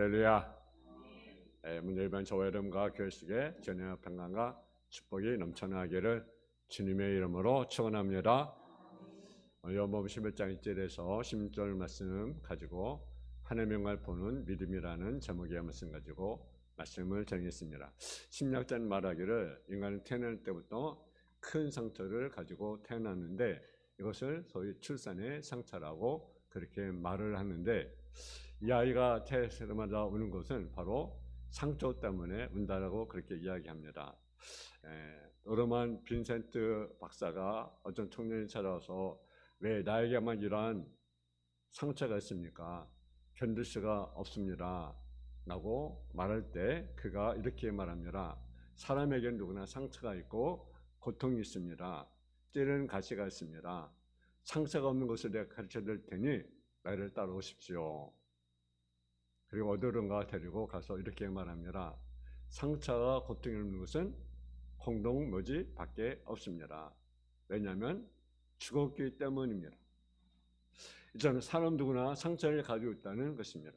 할렐루야. 문제일반 저와 여러분과 교회식에 전혀 평강과 축복이 넘쳐나기를 주님의 이름으로 축원합니다. 요한복음 11장 1절에서 16절 말씀 가지고 하나님의 영광을 보는 믿음이라는 제목의 말씀 가지고 말씀을 전했습니다. 심리학자는 말하기를 인간은 태어날 때부터 큰 상처를 가지고 태어났는데 이것을 소위 출산의 상처라고 그렇게 말을 하는데, 이 아이가 태어나자마자 우는 것은 바로 상처 때문에 운다라고 그렇게 이야기합니다. 노르만 빈센트 박사가 어떤 청년이 찾아와서 왜 나에게만 이러한 상처가 있습니까? 견딜 수가 없습니다 라고 말할 때 그가 이렇게 말합니다. 사람에게는 누구나 상처가 있고 고통이 있습니다. 찌르는 가시가 있습니다. 상처가 없는 것을 내가 가르쳐 드릴 테니 나를 따라오십시오. 그리고 어디론가 데리고 가서 이렇게 말합니다. 상처와 고통이 없는 것은 공동묘지 밖에 없습니다. 왜냐하면 죽었기 때문입니다. 이제는 사람 누구나 상처를 가지고 있다는 것입니다.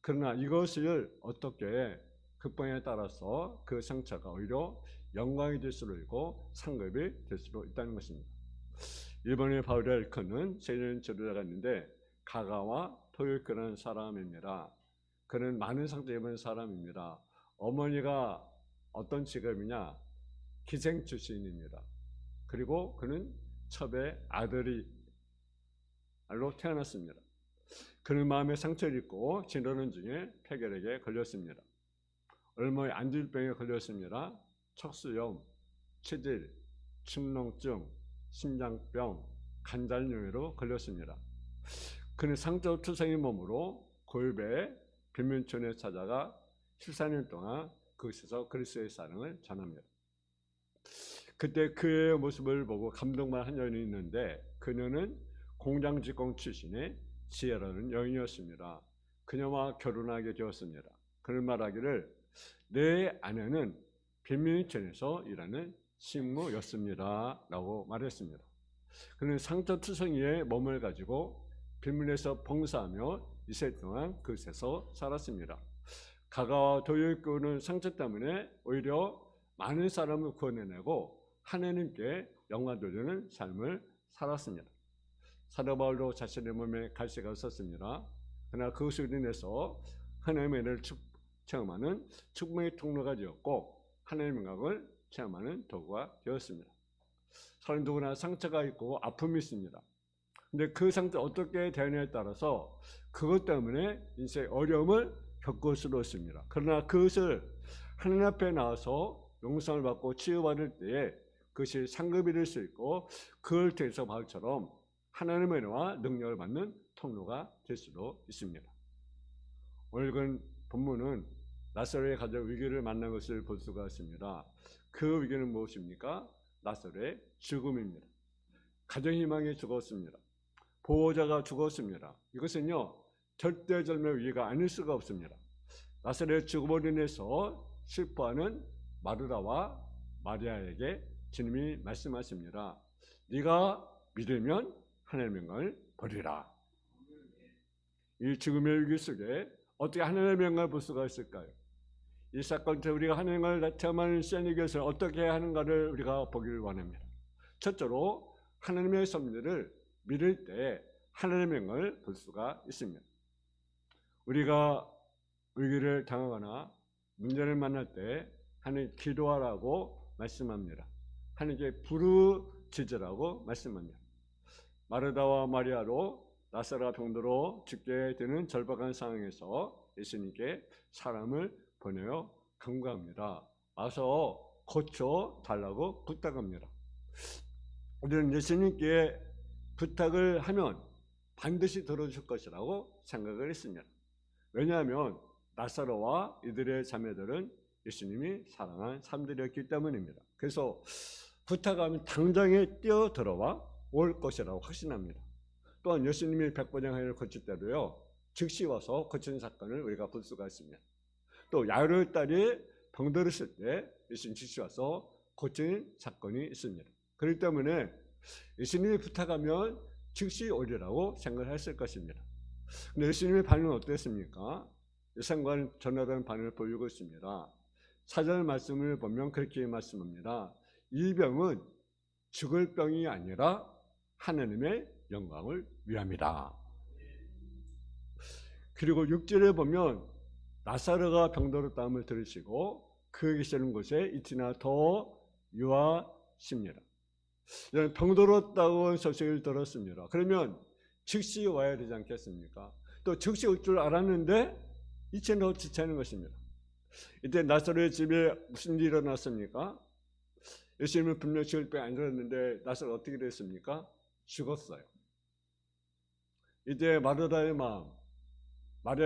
그러나 이것을 어떻게 극복에 따라서 그 상처가 오히려 영광이 될 수도 있고 상급이 될 수도 있다는 것입니다. 일본의 바울이 일컫는 세계적인 지도자가 있는데 가가와 토요코라는 사람입니다. 그는 많은 상처를 입은 사람입니다. 어머니가 어떤 직업이냐? 기생 출신입니다. 그리고 그는 첩의 아들로 태어났습니다. 그는 마음에 상처를 입고 지내는 중에 폐결핵에 걸렸습니다. 얼마 후에 안질병에 걸렸습니다. 척수염, 치질, 축농증, 심장병, 관절염으로 걸렸습니다. 그는 상처투성인 몸으로 골배에 빈민촌에 찾아가 14년 동안 그곳에서 그리스도의 사랑을 전합니다. 그때 그의 모습을 보고 감동만 한 여인이 있는데 그녀는 공장직공 출신의 지혜라는 여인이었습니다. 그녀와 결혼하게 되었습니다. 그는 말하기를 내 아내는 빈민촌에서 일하는 식무였습니다 라고 말했습니다. 그는 상처투성이의 몸을 가지고 빈민에서 봉사하며 2세 동안 그곳에서 살았습니다. 가가와 도요코는 상처 때문에 오히려 많은 사람을 구원해내고 하나님께 영광 돌리는 삶을 살았습니다. 사도 바울도 자신의 몸에 갈새가 있었습니다. 그러나 그것으로 인해서 하나님의 은혜를 체험하는 축복의 통로가 되었고 하나님의 영광을 체험하는 도구가 되었습니다. 사람 누구나 상처가 있고 아픔이 있습니다. 근데 그 상처 어떻게 대하느냐에 따라서 그것 때문에 인생의 어려움을 겪을 수도 있습니다. 그러나 그것을 하나님 앞에 나와서 용서를 받고 치유받을 때에 그것이 상급이 될 수 있고 그걸 통해서 바울처럼 하나님의 은혜와 능력을 받는 통로가 될 수도 있습니다. 오늘 본문은 나사로의 가정 위기를 만난 것을 볼 수가 있습니다. 그 위기는 무엇입니까? 나사로의 죽음입니다. 가정희망이 죽었습니다. 보호자가 죽었습니다. 이것은요 절대절명의 위기가 아닐 수가 없습니다. 나사로의 죽음으로 인해서 슬퍼하는 마르다와 마리아에게 주님이 말씀하십니다. 네가 믿으면 하나님의 영광을 보리라. 이 죽음의 위기 속에 어떻게 하나님의 영광을 볼 수가 있을까요? 이 사건 때 우리가 하나님의 영광을 체험하는 시간이 것을 어떻게 해야 하는가를 우리가 보기를 원합니다. 첫째로 하나님의 섭리를 믿을 때 하나님의 영광을 볼 수가 있습니다. 우리가 위기를 당하거나 문제를 만날 때 하나님 기도하라고 말씀합니다. 하나님께 부르짖으라고 말씀합니다. 마르다와 마리아로 나사로가 병들어 죽게 되는 절박한 상황에서 예수님께 사람을 보내어 간구합니다. 와서 고쳐 달라고 부탁합니다. 우리는 예수님께 부탁을 하면 반드시 들어줄 것이라고 생각을 했습니다. 왜냐하면 나사로와 이들의 자매들은 예수님이 사랑한 사람들이었기 때문입니다. 그래서 부탁하면 당장에 뛰어들어와 올 것이라고 확신합니다. 또한 예수님이 백보장하를 고칠 때도요 즉시 와서 고치는 사건을 우리가 볼 수가 있습니다. 또 야이로의 딸이 병들었을 때 예수님 즉시 와서 고치는 사건이 있습니다. 그렇기 때문에 예수님이 부탁하면 즉시 오리라고 생각을 했을 것입니다. 근데 예수님의 반응은 어땠습니까? 예상과는 전하다는 반응을 보이고 있습니다. 4절 말씀을 보면 그렇게 말씀합니다. 이 병은 죽을 병이 아니라 하나님의 영광을 위함이다. 그리고 6절에 보면 나사로가 병들었다함을 들으시고 그 계시는 곳에 이티나 더 유하십니다. 병들었다고 소식을 들었습니다. 그러면 즉시 와야 되지 않겠습니까? 또 즉시 올 줄 알았는데 이제는 더 지체하는 것입니다. 이때 나사로의 집에 무슨 일이 일어났습니까? 예수님은 분명히 죽을 병이 아니었는데 나사로 어떻게 됐습니까? 죽었어요. 이때 마리아의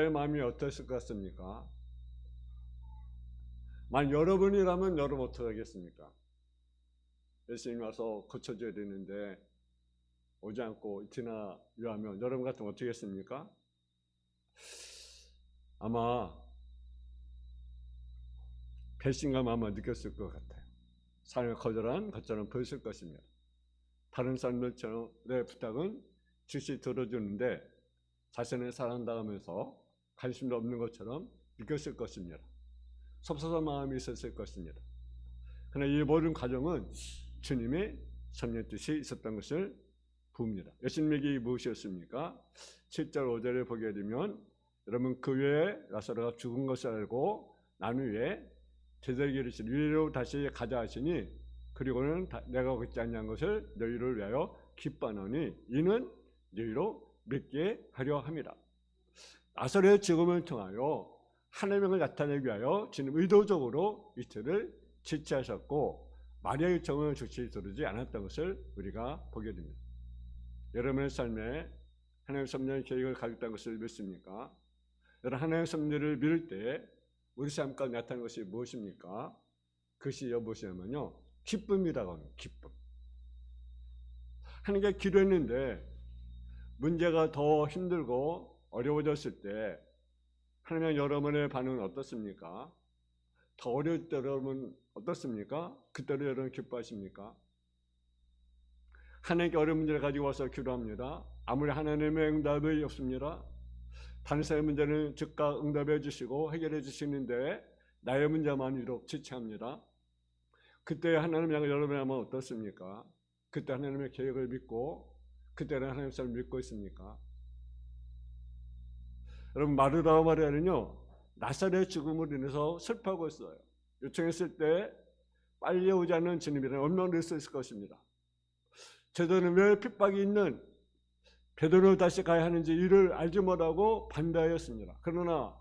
마음이 어땠을 것 같습니까? 만약 여러분이라면 여러분 어떻게 하겠습니까? 예수님이 와서 고쳐줘야 되는데 오지 않고 이티나 유하면 여러분 같으면 어떻게 했습니까? 아마 배신감 아마 느꼈을 것 같아요. 삶을 거절한 것처럼 보였을 것입니다. 다른 사람들의 부탁은 즉시 들어주는데 자신을 사랑당하면서 관심도 없는 것처럼 느꼈을 것입니다. 섭섭한 마음이 있었을 것입니다. 그러나 이 모든 과정은 주님의 섭리의 뜻이 있었던 것을 봅니다. 예수님에게 무엇이었습니까? 7절 5절에 보게 되면 여러분 그 외에 나사로가 죽은 것을 알고 난 후에 제자에게 이르시되 이리로 다시 가자 하시니 그리고는 내가 걷지 아니한 것을 너희를 위하여 기뻐하노니 이는 너희로 믿게 하려 함이라. 나사로의 죽음을 통하여 하나님을 나타내기 위하여 주님 의도적으로 이틀을 지체하셨고 마리아의 정을 즉시 들으지 않았던 것을 우리가 보게 됩니다. 여러분의 삶에 하나님의 섭리의 계획을 가졌다는 것을 믿습니까? 여러분 하나님의 섭리를 믿을 때 우리 삶 가운데 나타나는 것이 무엇입니까? 그것이 무엇이냐면요 기쁨이라고 합니다. 기쁨. 하나님께 기도했는데 문제가 더 힘들고 어려워졌을 때 하나님 여러분의 반응은 어떻습니까? 더 어려울 때 여러분 어떻습니까? 그때로 여러분 기뻐하십니까? 하나님께 어려운 문제를 가지고 와서 기도합니다. 아무리 하나님의 응답이 없습니다. 다른 사람의 문제는 즉각 응답해 주시고 해결해 주시는데 나의 문제만 유독 지체합니다. 그때 하나님 향해 여러분이 하면 어떻습니까? 그때 하나님의 계획을 믿고 그때는 하나님의 삶을 믿고 있습니까? 여러분 마리아는요 나사로의 죽음으로 인해서 슬퍼하고 있어요. 요청했을 때 빨리 오지 않는 주님이라는 얼마나 있을 것입니다. 제자는 왜 핍박이 있는 베드로를 다시 가야 하는지 이를 알지 못하고 반대하였습니다. 그러나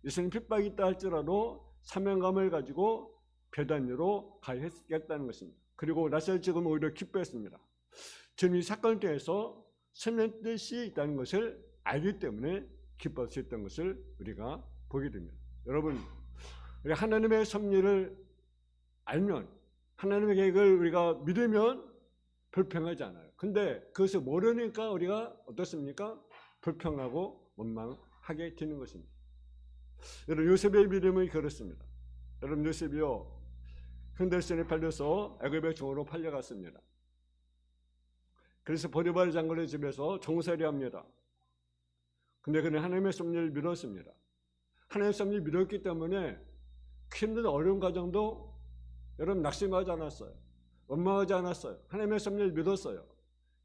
예수님 핍박이 있다 할지라도 사명감을 가지고 베단으로 가야 했겠다는 것입니다. 그리고 나사로의 죽음을 오히려 기뻐했습니다. 주님이 사건을 통해서 섭리의 뜻이 있다는 것을 알기 때문에 기뻐했던 것을 우리가 보게 됩니다. 여러분, 우리 하나님의 섭리를 알면 하나님의 계획을 우리가 믿으면 불평하지 않아요. 근데 그것을 모르니까 우리가 어떻습니까? 불평하고 원망하게 되는 것입니다. 여러분 요셉의 믿음이 그렇습니다. 여러분 요셉이요 흔들선에 팔려서 애굽의 종으로 팔려갔습니다. 그래서 보디발 장군의 집에서 종살이 합니다. 근데 그는 하나님의 섭리를 믿었습니다. 하나님의 섭리를 믿었기 때문에 힘든 어려운 과정도 여러분 낙심하지 않았어요. 원망하지 않았어요. 하나님의 섭리를 믿었어요.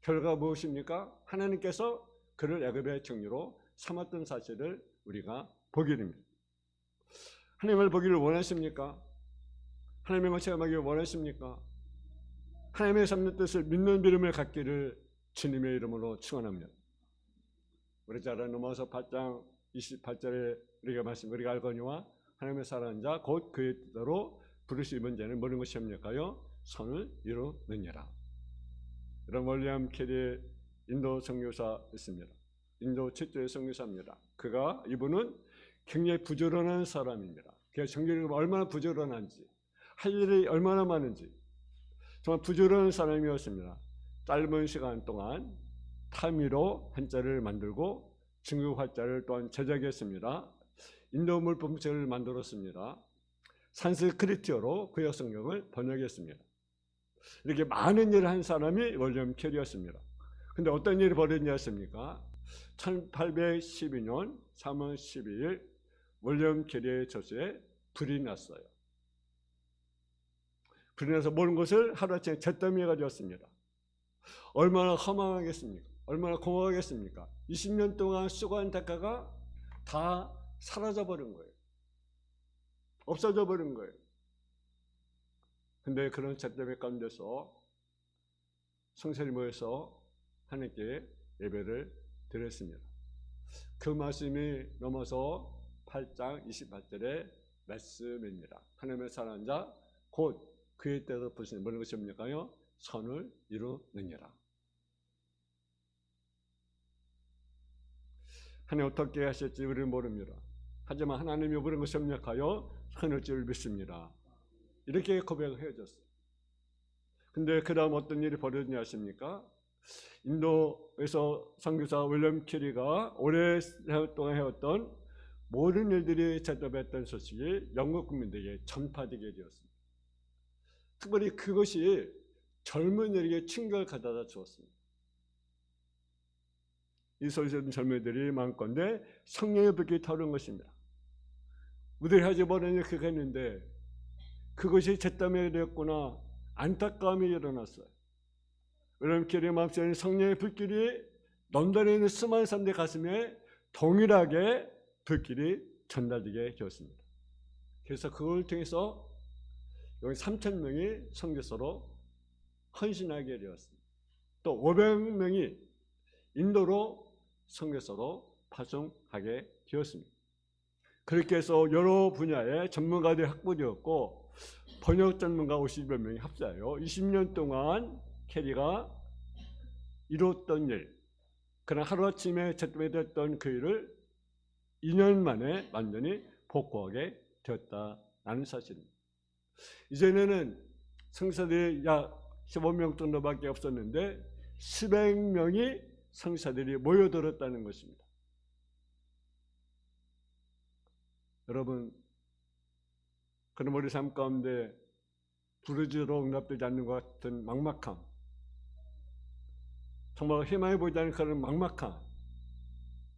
결과가 무엇입니까? 하나님께서 그를 애굽의 종으로 삼았던 사실을 우리가 보게 됩니다. 하나님을 보기를 원하십니까? 하나님의 체험하기를 원하십니까? 하나님의 섭리의 뜻을 믿는 믿음을 갖기를 주님의 이름으로 축원합니다. 우리 잘 아는 로마서 8장 28절에 우리가 알거니와 하나님의 사랑하는 자 곧 그의 뜻대로 부르심은 자는 모든 것이 합력하여 선을 이루느니라. 이런 윌리엄 캐리 인도 선교사 있습니다. 인도 최초의 선교사입니다. 이분은 굉장히 부지런한 사람입니다. 그가 성경이 얼마나 부지런한지 할 일이 얼마나 많은지 정말 부지런한 사람이었습니다. 짧은 시간 동안 타미로 한자를 만들고 중국 한자를 또한 제작했습니다. 인도 물품책을 만들었습니다. 산스크리트어로 구약 성경을 번역했습니다. 이렇게 많은 일을 한 사람이 윌리엄 캐리였습니다. 근데 어떤 일이 벌어졌냐 했습니까? 1812년 3월 12일 윌리엄 캐리의 저수에 불이 났어요. 불이 나서 모든 것을 하루아침에 잿더미가 되었습니다. 얼마나 허망하겠습니까? 얼마나 공허하겠습니까? 20년 동안 수고한 대가가 다 사라져버린 거예요. 없어져 버린 거예요. 근데 그런 잿더미 가운데서 성도들이 모여서 하나님께 예배를 드렸습니다. 그 말씀이 넘어서 8장 28절의 말씀입니다. 하나님의 사랑하는 자 곧 그의 때도 보시는 모든 것이 뭡니까요? 선을 이루느니라. 하나님 어떻게 하실지 우리는 모릅니다. 하지만 하나님이 모든 것이 협력하여 선을 줄 믿습니다. 이렇게 고백을 해줬어요. 근데 그 다음 어떤 일이 벌어지냐 아십니까? 인도에서 선교사 윌리엄 캐리가 오랫동안 해왔던 모든 일들이 제도했던 소식이 영국 국민들에게 전파되게 되었습니다. 특별히 그것이 젊은이들에게 충격을 가져다 주었습니다. 이 소식을 듣는 젊은이들이 많건데 성령의 불길이 타오른 것입니다. 우리가 하지 못한 일을 그렇게 했는데 그것이 잿더미가 되었구나. 안타까움이 일어났어요. 윌리엄 캐리의 마음속에 성령의 불길이 런던에 있는 수많은 사람들 가슴에 동일하게 불길이 전달되게 되었습니다. 그래서 그걸 통해서 여기 3,000명이 선교사로 헌신하게 되었습니다. 또 500명이 인도로 선교사로 파송하게 되었습니다. 그렇게 해서 여러 분야의 전문가들이 확보되었고 번역 전문가 50여 명이 합사하여 20년 동안 캐리가 이뤘던 일, 그러나 하루아침에 제때됐던 그 일을 2년 만에 완전히 복구하게 되었다는 사실입니다. 이전에는 성사들이 약 15명 정도밖에 없었는데 수백 명이 성사들이 모여들었다는 것입니다. 여러분, 그럼 우리 삶 가운데 부르짖어도 응답되지 않는 것 같은 막막함, 정말 희망해 보이지 않는 그런 막막함,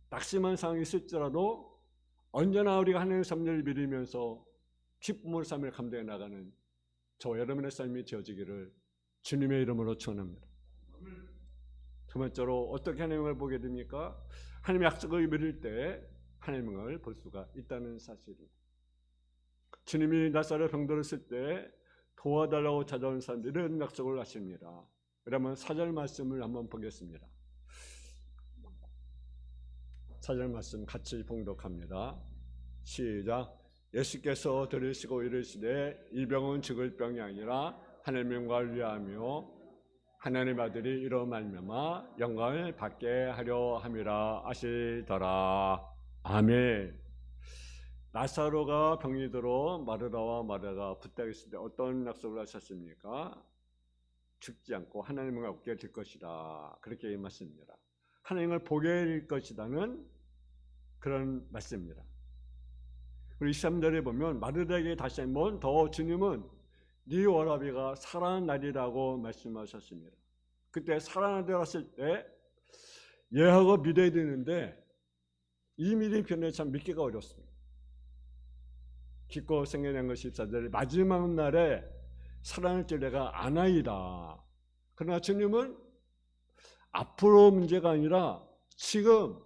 낙심한 상황이 있을지라도 언제나 우리가 하나님의 섭리를 믿으면서 기쁨으로 삶을 감당해 나가는 저와 여러분의 삶이 되어지기를 주님의 이름으로 축원합니다. 두 번째로 어떻게 하나님을 보게 됩니까? 하나님의 약속을 믿을 때 하나님을 볼 수가 있다는 사실입니다. 주님이 나사렛 병들을 쓸 때 도와달라고 찾아온 사람들은 약속을 하십니다. 그러면 4절 말씀을 한번 보겠습니다. 4절 말씀 같이 봉독합니다. 시작. 예수께서 들으시고 이르시되 이 병은 죽을 병이 아니라 하나님의 영광을 위하며 하나님 아들이 이로 말미암아 영광을 받게 하려 함이라 하시더라. 아멘. 나사로가 병이 들어 마르다와 마르다가 부탁했을 때 어떤 약속을 하셨습니까? 죽지 않고 하나님을 얻게 될 것이다. 그렇게 말씀입니다. 하나님을 보게 될 것이다는 그런 말씀입니다. 우리 23절에 보면 마르다에게 다시 한번 더 주님은 네 오라비가 살아난 날이라고 말씀하셨습니다. 그때 살아나다 왔을 때 예하고 믿어야 되는데 이 믿음이 변해 참 믿기가 어렵습니다. 깊고 생겨난 것이 14절 마지막 날에 살아날 줄 내가 아나이다. 그러나 주님은 앞으로 문제가 아니라 지금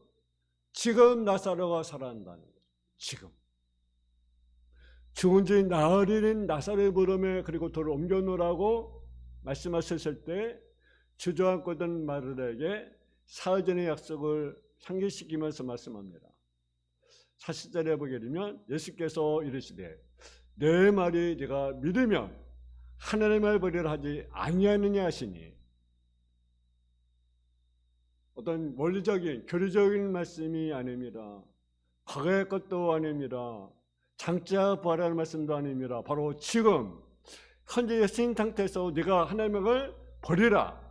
나사로가 살아난다는 거예요. 지금 죽은 지 나흘인 나사로의 무덤에 그리고 돌을 옮겨놓으라고 말씀하셨을 때 주저앉고 있던 마르다에게 사흘전의 약속을 상기시키면서 말씀합니다. 40절에 보게 되면 예수께서 이르시되 내 말이 네가 믿으면 하나님을 보리라 하지 아니하느냐 하시니, 어떤 원리적인 교리적인 말씀이 아닙니다. 과거의 것도 아닙니다. 장차 부활하는 말씀도 아닙니다. 바로 지금 현재의 신 상태에서 네가 하나님을 버리라.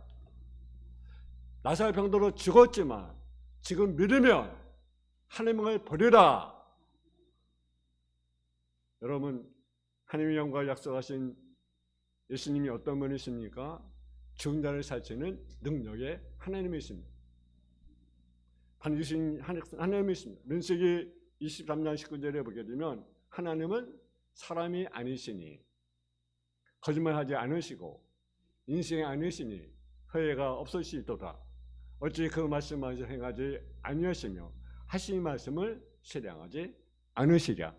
나사렛 병들어 죽었지만 지금 믿으면 하나님을 버리라. 여러분, 하나님의 영광을 약속하신 예수님이 어떤 분이십니까? 죽은 자를 살리는 능력의 하나님이십니다. 반드시 하나님이십니다. 민수기 23장 19절에 보게 되면 하나님은 사람이 아니시니 거짓말하지 않으시고 인생이 아니시니 허예가 없으시도다. 어찌 그 말씀을 행하지 아니하시며 하신 말씀을 실행하지 않으시랴.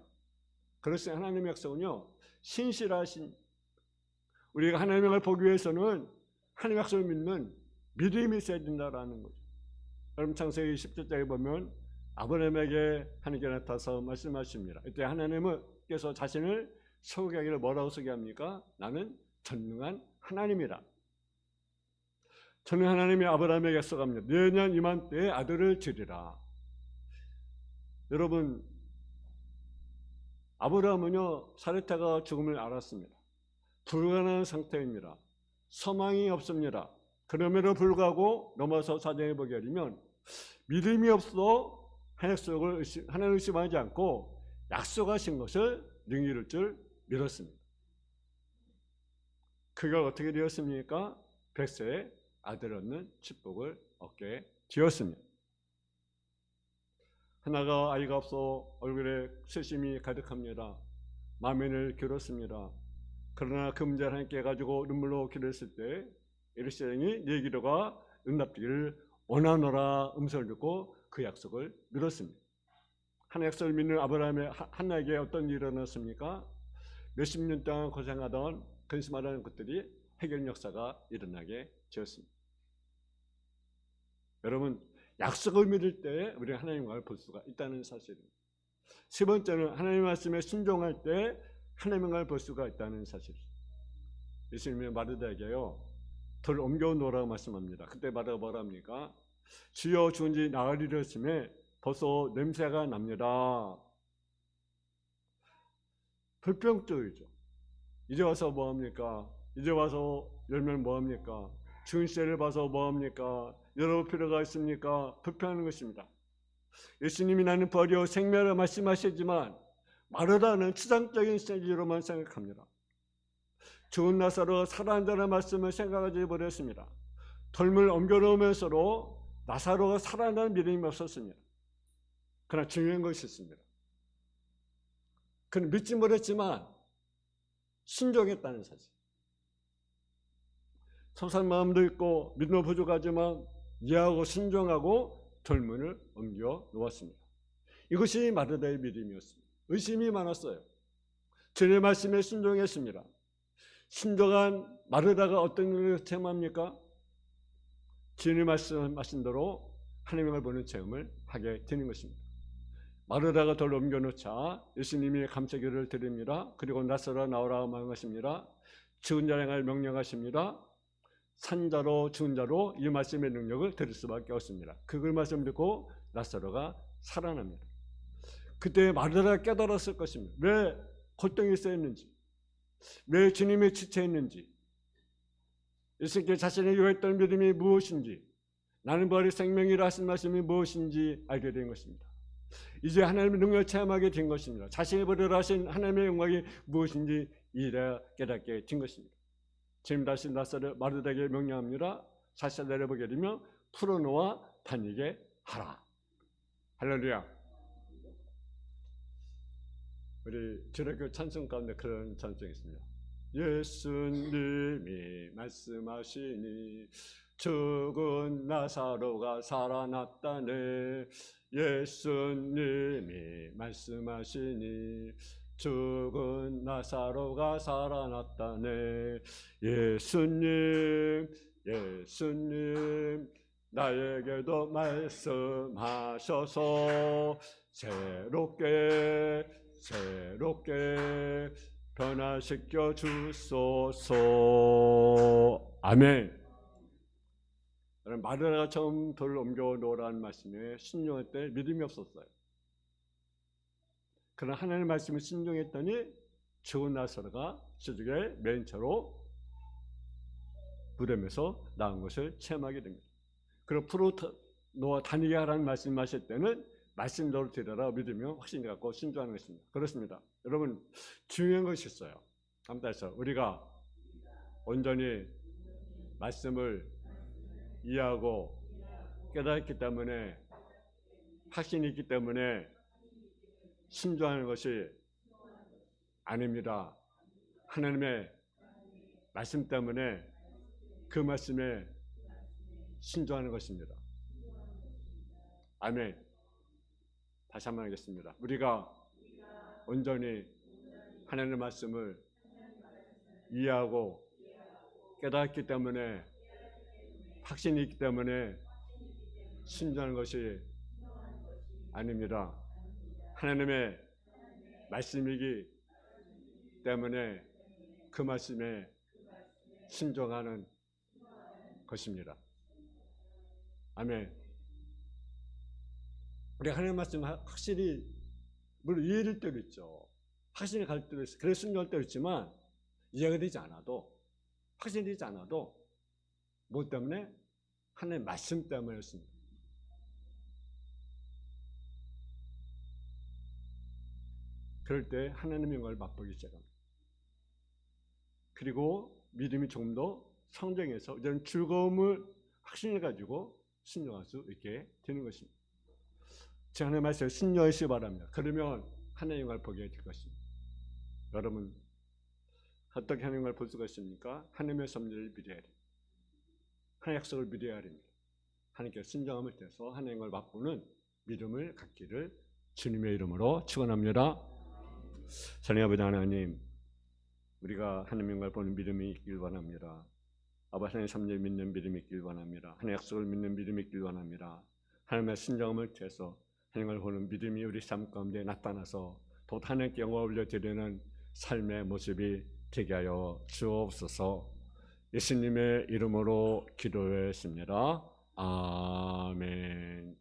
그래서 하나님의 약속은요, 신실하신, 우리가 하나님을 보기 위해서는 하나님의 약속을 믿는 믿음이 있어야 된다라는 거죠. 여러분 창세기 10절에 보면 아브라함에게 하나님께 나타나서 말씀하십니다. 이때 하나님께서 자신을 소개하기를 뭐라고 소개합니까? 나는 전능한 하나님이라. 전능한 하나님이 아브라함에게 약속합니다. 내년 이맘때에 아들을 주리라. 여러분, 아브라함은요, 사레타가 죽음을 알았습니다. 불가능한 상태입니다. 소망이 없습니다. 그럼에도 불구하고 넘어서 사정해 보게 되면 믿음이 없어 하나님을 의심하지 않고 약속하신 것을 능히 줄 믿었습니다. 그가 어떻게 되었습니까? 100세에 아들 얻는 축복을 얻게 되었습니다. 하나가 아이가 없어 얼굴에 슬픔이 가득합니다. 마음을 괴롭습니다. 그러나 그 문제를 함께 가지고 눈물로 기도했을 때 엘리사장이 네 기도가 응답되기를 원하노라 음성을 듣고 그 약속을 믿었습니다. 하나의 약속을 믿는 아브라함의 하나에게 어떤 일이 일어났습니까? 몇십 년 동안 고생하던 근심하던 것들이 해결 역사가 일어나게 되었습니다. 여러분, 약속을 믿을 때 우리가 하나님과를 볼 수가 있다는 사실입니다. 세 번째는 하나님의 말씀에 순종할 때 하나님과를 볼 수가 있다는 사실입니다. 예수님이 마르다에게요, 돌 옮겨 놓으라고 말씀합니다. 그때 마르다가 뭐라 합니까? 주여 죽은 지 나흘이 되었음에 벌써 냄새가 납니다. 불평적이죠. 이제 와서 뭐합니까? 이제 와서 열면 뭐합니까? 죽은 시를 봐서 뭐합니까? 여러 필요가 있습니까? 불평하는 것입니다. 예수님이 나는 버려 생명을 말씀하시지만 마르다는 추상적인 스테이지로만 생각합니다. 죽은 나사로 살아난다는 말씀을 생각하지 못했습니다. 돌을 옮겨놓으면서도 나사로가 살아난다는 믿음이 없었습니다. 그러나 중요한 것이 있습니다. 그는 믿지 못했지만 순종했다는 사실. 소산 마음도 있고 믿음도 부족하지만 이해하고 순종하고 돌문을 옮겨 놓았습니다. 이것이 마르다의 믿음이었습니다. 의심이 많았어요. 주님의 말씀에 순종했습니다. 순종한 마르다가 어떤 일을 체험합니까? 주님의 말씀하신 대로 하나님을 보는 체험을 하게 되는 것입니다. 마르다가 돌을 옮겨놓자 예수님이 감사기를 드립니다. 그리고 나사로가 나오라고 말씀하십니다. 죽은 자를 향하여 명령하십니다. 산자로 죽은 자로 이 말씀의 능력을 들을 수밖에 없습니다. 그걸 말씀 듣고 나사로가 살아납니다. 그때 마르다가 깨달았을 것입니다. 왜 고통이 있었는지, 왜 주님의 지체했는지, 예수님께 자신의 요했던 믿음이 무엇인지, 나는 부활의 생명이라 하신 말씀이 무엇인지 알게 된 것입니다. 이제 하나님의 능력을 체험하게 된 것입니다. 자신의 버리라 하신 하나님의 영광이 무엇인지 이래 깨닫게 된 것입니다. 지금 다시 마르다에게 명령합니다. 사실 내려보게 되면 풀어놓아 다니게 하라. 할렐루야. 우리 주일학교 찬송 가운데 그런 찬송이 있습니다. 예수님이 말씀하시니 죽은 나사로가 살아났다네. 예수님이 말씀하시니 죽은 나사로가 살아났다네. 예수님 나에게도 말씀하셔서 새롭게 변화시켜 주소서. 아멘. 마르다가 처음 돌을 옮겨 놓으라는 말씀에 순종할 때 믿음이 없었어요. 그러나 하나님의 말씀에 순종했더니 죽은 나사로가 저쪽에 맨 처로 무덤에서 나온 것을 체험하게 됩니다. 그리고 풀어놓아 다니게 하라는 말씀하실 때는 말씀대로 드려라 믿으며 확신을 갖고 순종하는 것입니다. 그렇습니다. 여러분, 중요한 것이 있어요. 감사해서 우리가 온전히 말씀을 이해하고 깨닫기 때문에, 확신이 있기 때문에 신중하는 것이 아닙니다. 하나님의 말씀 때문에 그 말씀에 신중하는 것입니다. 아멘. 다시 한번 하겠습니다. 우리가 온전히 하나님의 말씀을 이해하고 깨닫기 때문에, 확신이 있기 때문에 신중하는 것이 아닙니다. 하나님의 말씀이기 때문에 그 말씀에 신중하는 것입니다. 아멘. 우리 하나님의 말씀 확실히 물론 이해될 때도 있죠. 확신이 갈 때도 있어요. 그래서 순종할 때도 있지만 이해가 되지 않아도, 확신이 되지 않아도 뭐 때문에? 하나님의 말씀 때문이었습니다. 그럴 때 하나님의 영광을 맛보기 시작합니다. 그리고 믿음이 조금 더 성장해서 이제는 즐거움을 확신해 가지고 신령할 수 있게 되는 것입니다. 제가 하나님의 말씀을 신령하시기 바랍니다. 그러면 하나님의 영광을 보게 될 것입니다. 여러분 어떻게 하나님의 영광을 볼 수가 있습니까? 하나님의 섭리를 믿어야 됩니다. 하나님의 약속을 믿어야 됩니다. 하나님께서 신령함을 떼서 하나님의 영광을 맛보는 믿음을 갖기를 주님의 이름으로 축원합니다. 사랑의 아버지 하나님, 우리가 하나님의 영광을 보는 믿음이 있길 원합니다. 아버지 하나님의 섭리를 믿는 믿음이 있길 원합니다. 하나님의 약속을 믿는 믿음이 있길 원합니다. 하나님의 신령함을 떼서 하나님을 보는 믿음이 우리 삶 가운데 나타나서 또 하나님께 영광을 올려드리는 삶의 모습이 되게 하여 주옵소서. 예수님의 이름으로 기도했습니다. 아멘.